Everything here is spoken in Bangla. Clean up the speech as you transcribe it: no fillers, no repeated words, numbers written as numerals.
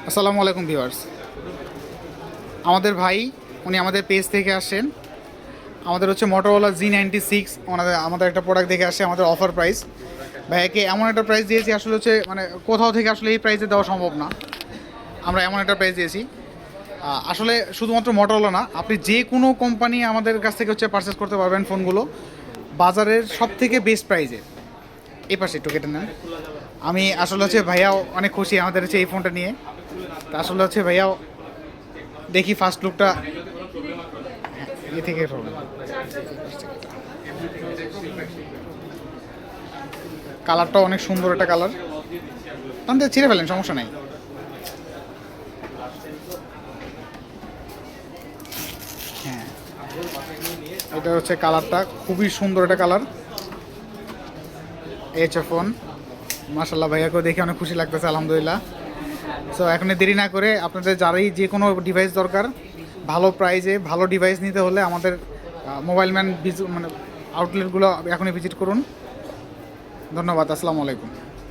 আসসালামু আলাইকুম ভিউয়ার্স। আমাদের ভাই উনি আমাদের পেজ থেকে আসেন। আমাদের হচ্ছে মোটরোলা G96 আমাদের একটা প্রোডাক্ট দেখে আসে আমাদের অফার প্রাইস। ভাইয়াকে এমন একটা প্রাইস দিয়েছি আসলে হচ্ছে মানে কোথাও থেকে আসলে এই প্রাইসে দেওয়া সম্ভব না। আমরা এমন একটা প্রাইস দিয়েছি আসলে শুধুমাত্র মোটরোলা না, আপনি যে কোনো কোম্পানি আমাদের কাছ থেকে হচ্ছে পারচেস করতে পারবেন ফোনগুলো বাজারের সব থেকে বেস্ট প্রাইসে। এই পাশে একটু কেটে নেন। আমি আসলে হচ্ছে ভাইয়াও অনেক খুশি আমাদের হচ্ছে এই ফোনটা নিয়ে। তা আসলে হচ্ছে ভাইয়াও দেখি ফার্স্ট লুকটা থেকে কালারটাও অনেক সুন্দর একটা কালার। টানতে ছিঁড়ে ফেলেন, সমস্যা নাই। হ্যাঁ, এটা হচ্ছে কালারটা খুবই সুন্দর একটা কালার। এই হচ্ছে ফোন। মাশাল্লাহ, ভাইয়াকেও দেখে অনেক খুশি লাগতেছে, আলহামদুলিল্লাহ। সো এখন দেরি না করে আপনাদের যারাই যে কোনো ডিভাইস দরকার, ভালো প্রাইজে ভালো ডিভাইস নিতে হলে আমাদের মোবাইল ম্যান মানে আউটলেটগুলো এখনই ভিজিট করুন। ধন্যবাদ, আসসালামু আলাইকুম।